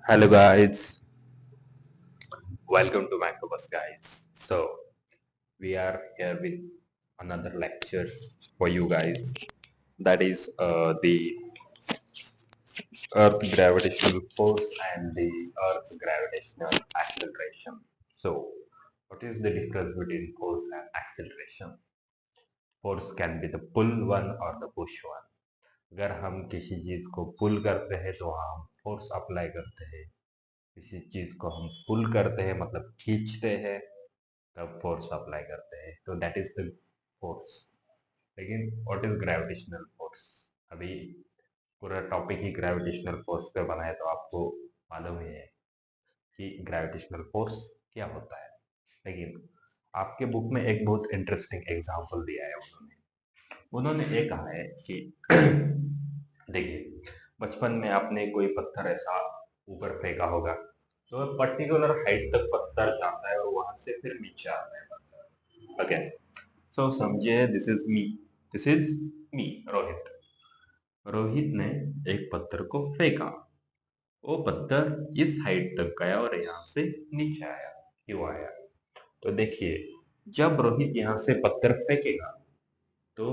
Hello guys, welcome to Macrobus guys. So we are here with another lecture for you guys. That is the Earth gravitational force and the Earth gravitational acceleration. So what is the difference between force and acceleration? Force can be the pull one or the push one. अगर हम किसी चीज को पुल करते हैं तो वहाँ हम फोर्स अप्लाई करते हैं, किसी चीज को हम पुल करते हैं मतलब खींचते हैं तब फोर्स अप्लाई करते हैं, तो दैट इज द फोर्स। लेकिन व्हाट इज ग्रेविटेशनल फोर्स? अभी पूरा टॉपिक ही ग्रेविटेशनल फोर्स पे बना है, तो आपको मालूम ही है कि ग्रेविटेशनल फोर्स क्या होता है। लेकिन आपके बुक में एक बहुत इंटरेस्टिंग एग्जांपल दिया है उन्होंने। उन्होंने ये कहा है कि देखिए, बचपन में आपने कोई पत्थर ऐसा ऊपर फेंका होगा, तो पर्टिकुलर हाइट तक पत्थर जाता है और वहां से फिर नीचे आता है पत्थर। ओके, सो समझिए, this is me Rohit. Rohit ने एक पत्थर को फेंका, वो पत्थर इस हाइट तक गया और यहाँ से नीचे आया। क्यों आया? तो देखिए, जब रोहित यहाँ से पत्थर फेंकेगा तो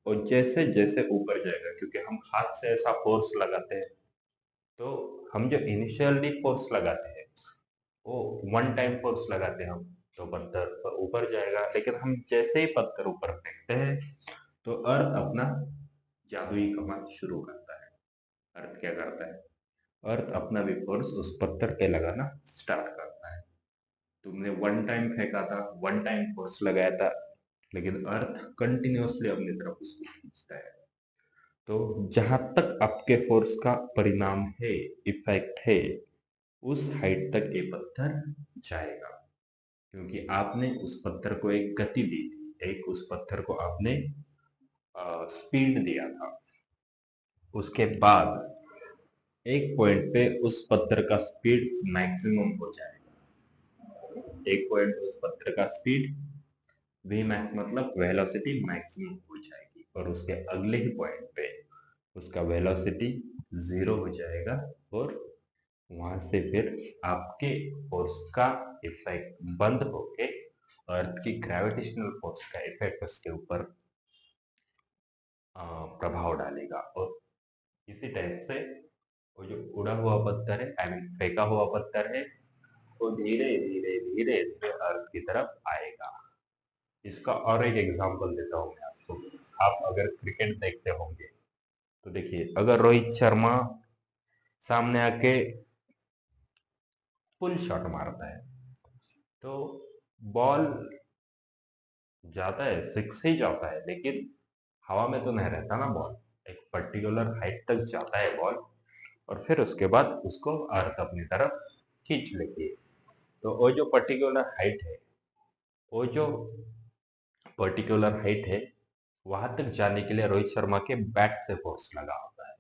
वो जैसे जैसे ऊपर जाएगा, क्योंकि हम हाथ से ऐसा फोर्स लगाते हैं, तो हम जो इनिशियली फोर्स लगाते हैं वो वन टाइम फोर्स लगाते हैं हम, तो पत्थर ऊपर जाएगा। लेकिन हम जैसे ही पत्थर ऊपर फेंकते हैं तो अर्थ अपना जादुई कमाल शुरू करता है। अर्थ क्या करता है? अर्थ अपना भी फोर्स उस पत्थर पे लगाना स्टार्ट करता है। तुमने वन टाइम फेंका था, वन टाइम फोर्स लगाया था, लेकिन अर्थ कंटिन्यूअसली अपनी तरफ उसको खींचता है। तो जहां तक आपके फोर्स का परिणाम है, इफेक्ट है, उस हाइट तक ये पत्थर जाएगा, क्योंकि आपने उस पत्थर को एक गति दी थी, एक उस पत्थर को आपने स्पीड दिया था। उसके बाद एक पॉइंट पे उस पत्थर का स्पीड मैक्सिमम हो जाएगा। एक पॉइंट पे उस पत्थर का स्पीड वी मैक्स मतलब वेलोसिटी मैक्सिमम हो जाएगी, और उसके अगले ही पॉइंट पे उसका वेलोसिटी जीरो हो जाएगा, और वहां से फिर आपके फोर्स का इफेक्ट बंद होके अर्थ की ग्रेविटेशनल फोर्स का इफेक्ट उसके ऊपर प्रभाव डालेगा। और इसी टाइप से वो जो उड़ा हुआ पत्थर है, आई मीन फेंका हुआ पत्थर है, वो धीरे धीरे धीरे धीरे अर्थ की तरफ आएगा। इसका और एक एग्जांपल देता हूँ मैं आपको। आप अगर क्रिकेट देखते होंगे तो देखिए, अगर रोहित शर्मा सामने आके फुल शॉट मारता है तो बॉल जाता है, सिक्स ही जाता है, लेकिन हवा में तो नहीं रहता ना बॉल। एक पर्टिकुलर हाइट तक जाता है बॉल, और फिर उसके बाद उसको अर्थ अपनी तरफ खींच लेती है। तो वो जो पर्टिकुलर हाइट है, वो जो पर्टिकुलर हाइट है, वहां तक जाने के लिए रोहित शर्मा के बैट से फोर्स लगा होता है,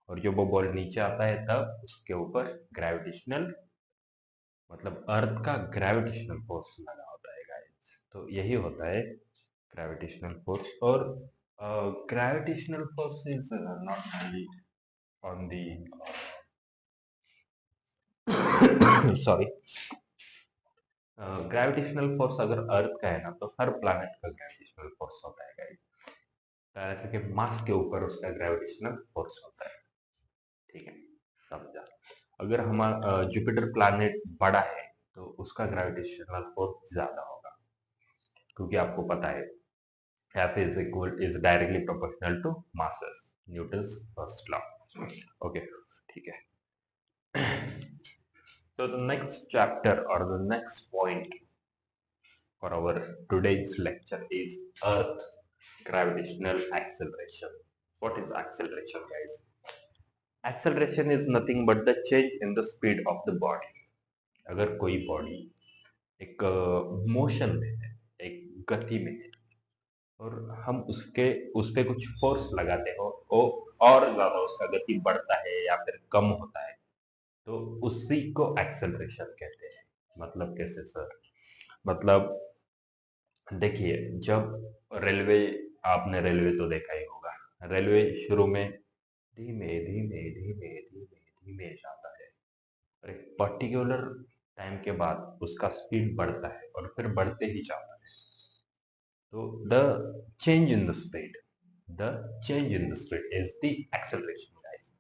और जब वो बॉल नीचे आता है तब उसके ऊपर ग्रेविटेशनल मतलब अर्थ का ग्रेविटेशनल फोर्स लगा होता है गाइस। तो यही होता है ग्रेविटेशनल फोर्स। और gravitational force is not only on the sorry, gravitational force अगर अर्थ का है ना, तो हर प्लैनेट का ग्रेविटेशनल फोर्स होता है गाइस। प्लैनेट के मास के ऊपर उसका ग्रेविटेशनल फोर्स होता है। ठीक है, समझा? अगर हमारा जुपिटर प्लैनेट बड़ा है तो उसका ग्रेविटेशनल फोर्स ज्यादा होगा, क्योंकि आपको पता है F is directly proportional to masses, Newton's first law. Okay, ठीक है। So the next chapter or the next point for our today's lecture is Earth gravitational acceleration. What is acceleration, guys? Acceleration is nothing but the change in the speed of the body. अगर कोई body एक motion में है, एक गति में है, और हम उस पे कुछ फोर्स लगाते हो, वो और ज्यादा उसका गति बढ़ता है या फिर कम होता है, तो उसी को एक्सेलरेशन कहते हैं। मतलब कैसे सर? मतलब देखिए, जब रेलवे, आपने रेलवे तो देखा ही होगा, रेलवे शुरू में धीमे धीमे धीमे धीमे धीमे जाता है, पर्टिकुलर टाइम के बाद उसका स्पीड बढ़ता है और फिर बढ़ते ही जाता है। तो the change in the speed, the change in the speed is the acceleration guys.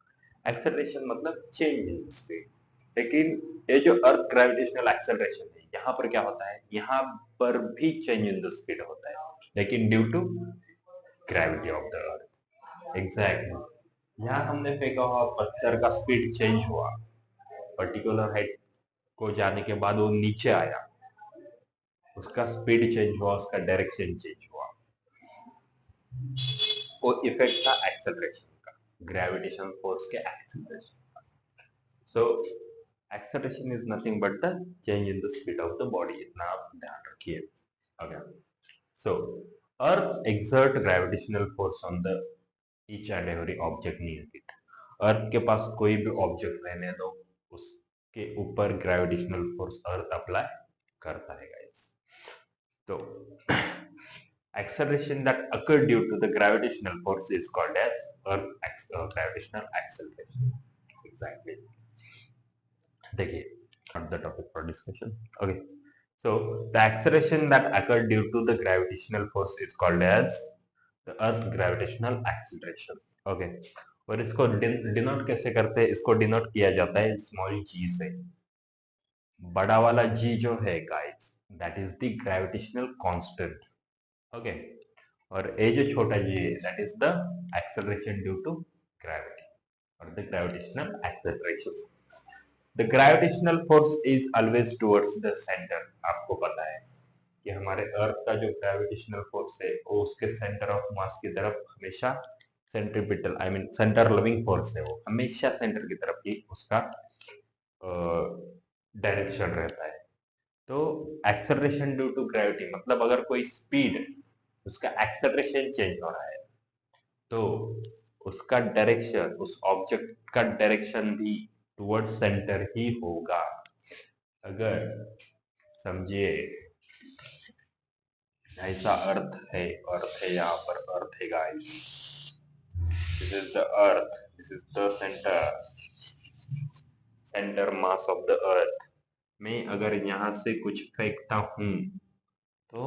Acceleration मतलब चेंज इन द स्पीड। लेकिन ये जो अर्थ ग्रेविटेशनल एक्सेलरेशन है, यहाँ पर क्या होता है, यहाँ पर भी चेंज इन द स्पीड होता है, लेकिन due to gravity of the earth. Exactly, यहाँ हमने फेंका हुआ पत्थर का स्पीड चेंज हुआ, पर्टिकुलर हाइट को जाने के बाद वो नीचे आया, उसका स्पीड चेंज हुआ, उसका डायरेक्शन चेंज हुआ, वो इफेक्ट था एक्सेलरेशन का, ग्रेविटेशनल फोर्स के एक्सेलरेशन का। So acceleration is nothing but the change in the speed of the body, इतना आप ध्यान रखिए। Okay, so earth exert gravitational force on the each and every object near it. Earth के पास कोई भी ऑब्जेक्ट रहने दो, उसके ऊपर ग्रेविटेशनल फोर्स अर्थ अप्लाई करता है गाइस। तो acceleration that occurred due to the gravitational force is called as gravitational acceleration. Exactly. देखिए, not the topic for discussion. Okay. So the acceleration that occurred due to the gravitational force is called as the earth gravitational acceleration. Okay. और इसको denote कैसे करते हैं? इसको denote किया जाता है स्मॉल जी से। बड़ा वाला जी जो है guys, that is the gravitational constant. Okay, और ये जो छोटा जी है, that is the acceleration due to gravity और the gravitational acceleration. The gravitational force is always towards the centre. आपको पता है कि हमारे अर्थ का जो ग्रेविटेशनल फोर्स है वो उसके सेंटर ऑफ मास की तरफ हमेशा centripetal, I mean centre loving force है, वो हमेशा सेंटर की तरफ ही उसका डायरेक्शन रहता है। तो एक्सेलरेशन ड्यू टू ग्रेविटी मतलब अगर कोई स्पीड, उसका एक्सेलरेशन चेंज हो रहा है, तो उसका डायरेक्शन, उस ऑब्जेक्ट का डायरेक्शन भी टुवर्ड्स सेंटर ही होगा। अगर समझिए ऐसा अर्थ है यहाँ पर, अर्थ है guys, this is the earth, this is the centre mass of the अर्थ। मैं अगर यहाँ से कुछ फेंकता हूं, तो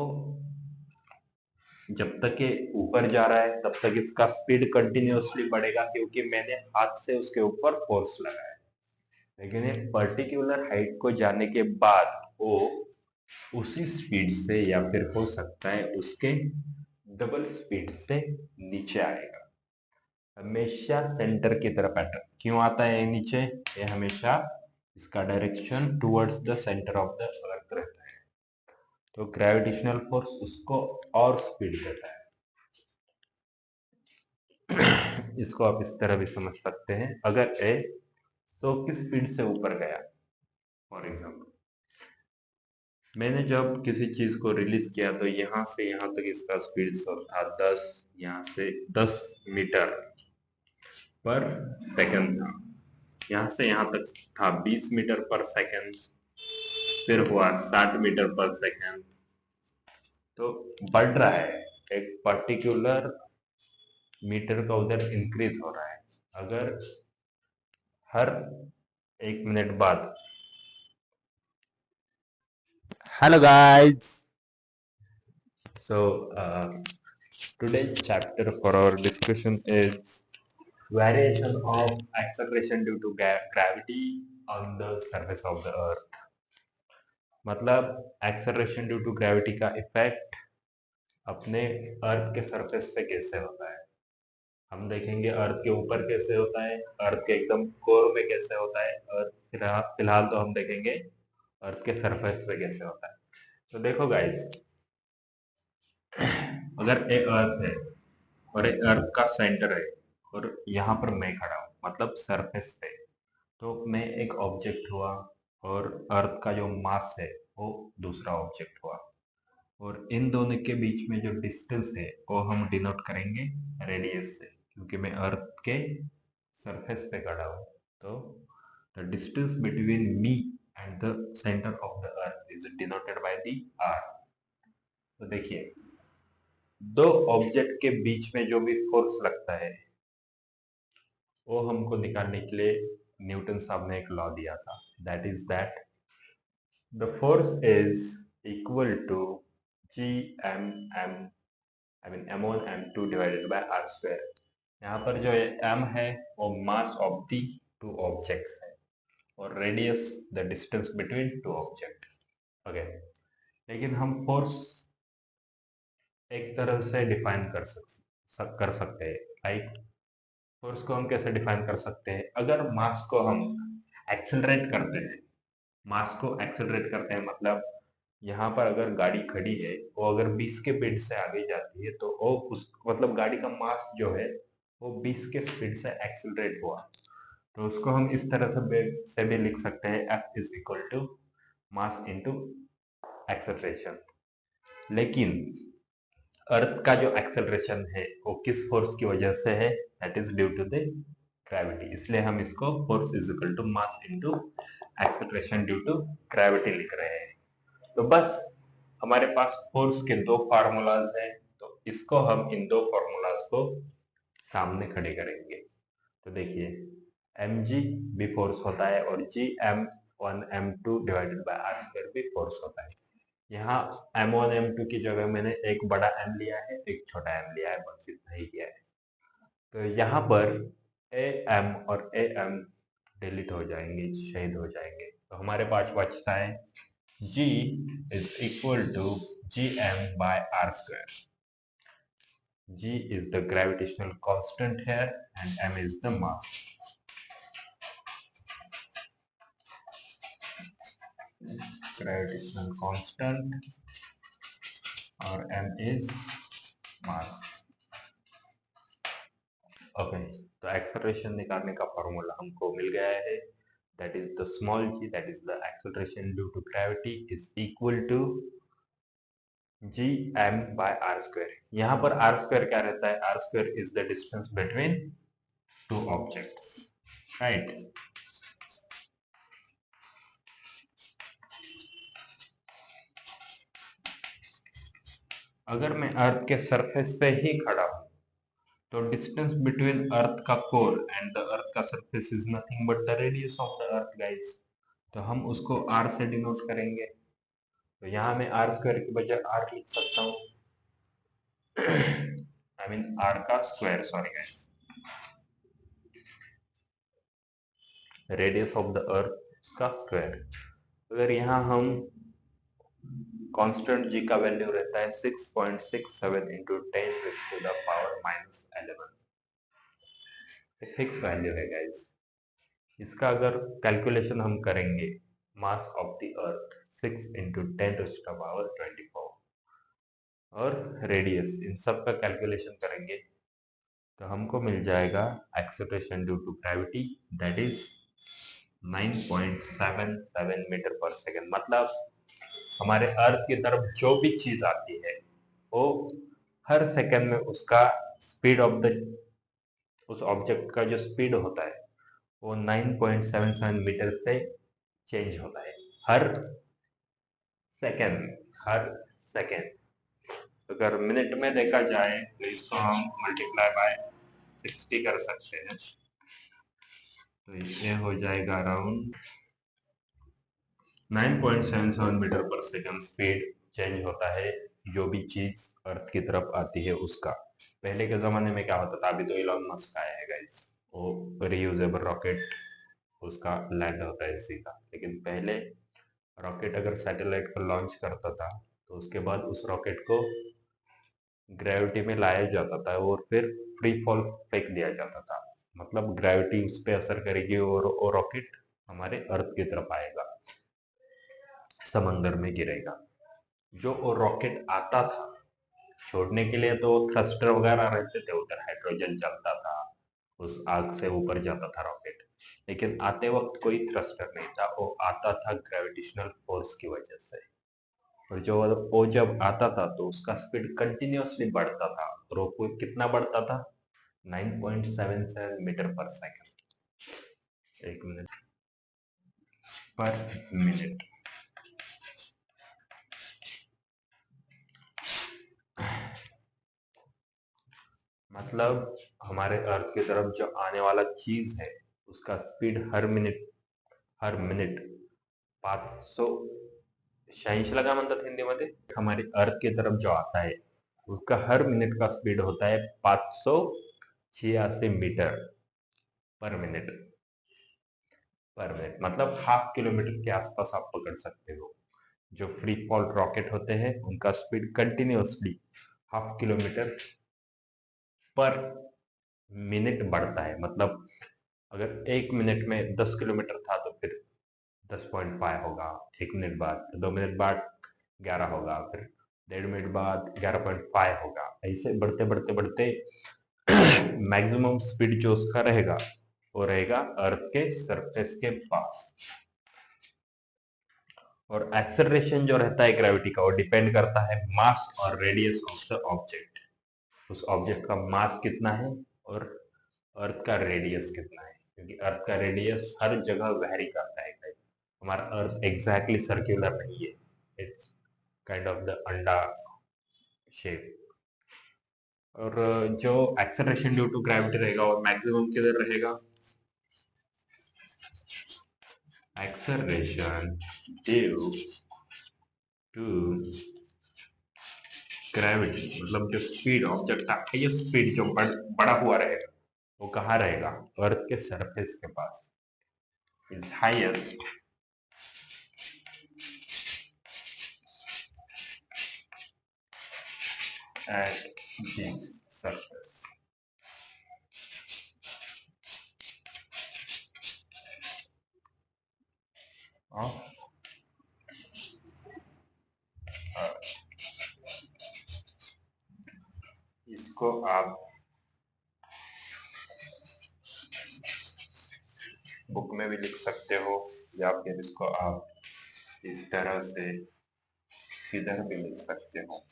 जब तक ये ऊपर जा रहा है तब तक इसका स्पीड कंटिन्यूअसली बढ़ेगा, क्योंकि मैंने हाथ से उसके ऊपर फोर्स लगाया। लेकिन ये पर्टिकुलर हाइट को जाने के बाद वो उसी स्पीड से, या फिर हो सकता है उसके डबल स्पीड से नीचे आएगा, हमेशा सेंटर की तरफ अट्रैक्ट। क्यों आता है नीचे? ये हमेशा इसका direction towards the centre of the अर्थ रहता है, तो ग्रेविटेशनल फोर्स उसको और स्पीड देता है। इसको आप इस तरह भी समझ सकते हैं, अगर ए 100 की स्पीड से ऊपर गया, फॉर एग्जाम्पल मैंने जब किसी चीज को रिलीज किया तो यहाँ से यहाँ तक इसका स्पीड था 10, यहाँ से 10 मीटर पर सेकंड था, यहाँ से यहाँ तक था 20 मीटर पर सेकंड, फिर हुआ 60 मीटर पर सेकंड। तो बढ़ रहा है, एक पर्टिकुलर मीटर का उधर इंक्रीज हो रहा है। अगर हर 1 मिनट बाद, hello guys, so today's chapter for our discussion is variation of acceleration due to gravity on the surface of the earth। मतलब एक्सेलरेशन ड्यू टू ग्रेविटी का इफेक्ट अपने अर्थ के सरफेस पे कैसे होता है। हम देखेंगे अर्थ के ऊपर कैसे होता है, अर्थ के एकदम कोर में कैसे होता है, और फिलहाल तो हम देखेंगे अर्थ के सरफेस पे कैसे होता है। तो देखो गाइस, अगर ए अर्थ है और एक अर्थ का सेंटर है और यहाँ पर मैं खड़ा हूँ, मतलब सरफेस पे, तो मैं एक ऑब्जेक्ट हुआ और अर्थ का जो मास है वो दूसरा ऑब्जेक्ट हुआ, और इन दोनों के बीच में जो डिस्टेंस है वो हम डिनोट करेंगे रेडियस से, क्योंकि मैं अर्थ के सरफेस पे खड़ा हूँ। तो the distance between me and the centre of the earth is denoted by the R. तो देखिए, दो ऑब्जेक्ट के बीच में जो भी फोर्स लगता है वो हमको निकालने के लिए न्यूटन साहब ने एक लॉ दिया था, that is that the force is equal to m1 m2 divided by r square. यहाँ पर जो m है वो mass of the two objects है और radius the distance between two object. Okay, लेकिन हम फोर्स एक तरह से डिफाइन कर सकते हैं. लाइक फोर्स को हम कैसे डिफाइन कर सकते हैं? अगर मास को हम एक्सेलरेट करते हैं, मास को एक्सेलरेट करते हैं मतलब यहाँ पर अगर गाड़ी खड़ी है वो अगर 20 के स्पीड से आगे जाती है तो वो उस मतलब गाड़ी का मास जो है वो 20 के स्पीड से एक्सेलरेट हुआ. तो उसको हम इस तरह से भी लिख सकते हैं F is equal to mass into acceleration. लेकिन अर्थ का जो एक्सेलरेशन है वो किस फोर्स की वजह से है? That is due to the gravity. इसलिए हम इसको force is equal to mass into acceleration due to gravity लिख रहे हैं. तो बस हमारे पास फोर्स के दो फार्मूलाज हैं, तो इसको हम इन दो फार्मूलाज को सामने खड़े करेंगे. तो देखिए mg भी फोर्स होता है और g m1 m2 divided by r square भी फोर्स होता है. यहाँ m1 m2 की जगह मैंने एक बड़ा m लिया है, एक छोटा m लिया है, बस इतना ही किया है. तो यहाँ पर am और am डिलीट हो जाएंगे, शहीद हो जाएंगे. तो हमारे पास बचता है G is equal to gm by r square. G is the gravitational constant here and m is the mass. Gravitational constant और m is mass. Okay, तो एक्सेलरेशन निकालने का फॉर्मूला हमको मिल गया है. That is the small g, that is the acceleration due to gravity, is equal to gm by r square. यहाँ पर r square क्या रहता है? r square is the distance between two objects, right? अगर मैं अर्थ के सरफेस पे ही खड़ा हूं तो डिस्टेंस बिटवीन अर्थ का कोर एंड द अर्थ का surface is nothing but the radius of the earth guys. तो हम उसको r से डिनोट करेंगे. तो यहाँ मैं r स्क्वायर की बजाय r लिख सकता हूँ. आई मीन r का square, sorry guys, radius of the अर्थ का स्क्वायर. अगर यहाँ हम कांस्टेंट g का वैल्यू रहता है 6.67 into 10 to the power -11. Fix value है गाइस. इसका अगर कैलकुलेशन हम करेंगे, mass of the earth 6 into 10 to the power 24 और रेडियस, इन सब का कैलकुलेशन करेंगे तो हमको मिल जाएगा acceleration due to gravity that is 9.77 metre per second. मतलब हमारे अर्थ की तरफ जो भी चीज आती है वो हर सेकंड में उसका स्पीड ऑफ द उस ऑब्जेक्ट का जो स्पीड होता है वो 9.77 मीटर से चेंज होता है हर सेकंड. अगर मिनट में देखा जाए तो इसको हम मल्टीप्लाई बाय 60 कर सकते हैं. तो ये हो जाएगा अराउंड 9.77 मीटर पर सेकंड स्पीड चेंज होता है जो भी चीज अर्थ की तरफ आती है उसका. पहले के जमाने में क्या होता था? अभी तो इलॉन मस्क आया है गाइस, वो रीयूजेबल रॉकेट उसका लैंड होता है सीधा. लेकिन पहले रॉकेट अगर सैटेलाइट को लॉन्च करता था तो उसके बाद उस रॉकेट को ग्रेविटी में लाया जाता था और फिर फ्री फॉल फेंक दिया जाता था. मतलब ग्रेविटी उस पर असर करेगी और वो रॉकेट हमारे अर्थ की तरफ आएगा, समंदर में गिरेगा. जो वो रॉकेट आता था छोड़ने के लिए तो थ्रस्टर वगैरह रहते थे, उधर हाइड्रोजन चलता था, उस आग से ऊपर जाता था रॉकेट. लेकिन आते वक्त कोई थ्रस्टर नहीं था, वो आता था ग्रेविटेशनल फोर्स की वजह से. और जो वो जब आता था तो उसका स्पीड कंटिन्यूअसली बढ़ता था और वो कितना बढ़ता था? 9.77 मीटर पर सेकंड. एक मिनट पर मिनट. मतलब हमारे अर्थ की तरफ जो आने वाला चीज है उसका स्पीड हर मिनट 500 86 लगा म्हणतात हिंदीमध्ये हमारी अर्थ की तरफ जो आता है उसका हर मिनट का स्पीड होता है 586 मीटर पर मिनट मतलब हाफ किलोमीटर के आसपास आप पकड़ सकते हो। जो फ्री फॉल रॉकेट होते हैं उनका स्पीड कंटिन्यूअसली हाफ किलोमीटर पर मिनट बढ़ता है। मतलब अगर 1 मिनट में 10 किलोमीटर था तो फिर 10.5 होगा, 1 मिनट बाद, 2 मिनट बाद 11 होगा, फिर 1.5 मिनट बाद 11.5 होगा। ऐसे बढ़ते बढ़ते बढ़ते मैक्सिमम स्पीड जो उसका रहेगा वो रहेगा अर्थ के सरफेस के पास। और एक्सेलरेशन जो रहता है ग्रेविटी का वो डिपेंड करता है मास और रेडियस ऑफ द ऑब्जेक्ट। उस ऑब्जेक्ट का मास कितना है और अर्थ का रेडियस कितना है, क्योंकि अर्थ का रेडियस हर जगह वेरी करता है। हमारा अर्थ एग्जैक्टली सर्कुलर नहीं है, इट्स काइंड ऑफ द अंडा शेप। और जो एक्सेलरेशन ड्यू टू ग्रेविटी रहेगा और मैक्सिमम किधर रहेगा, एक्सेलरेशन ड्यू टू ग्रेविटी मतलब जो स्पीड ऑब्जेक्ट का हाईएस्ट स्पीड जो बड़ा हुआ रहेगा वो कहाँ रहेगा, अर्थ के सरफेस के पास। Is highest at the surface. of Earth. इसको आप बुक में भी लिख सकते हो या फिर इसको आप इस तरह से किधर भी लिख सकते हो।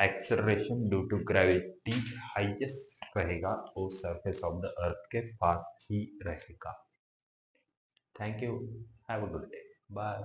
Acceleration due to gravity highest रहेगा वो सरफेस ऑफ द अर्थ के पास ही रहेगा। Thank you, have a good day, bye.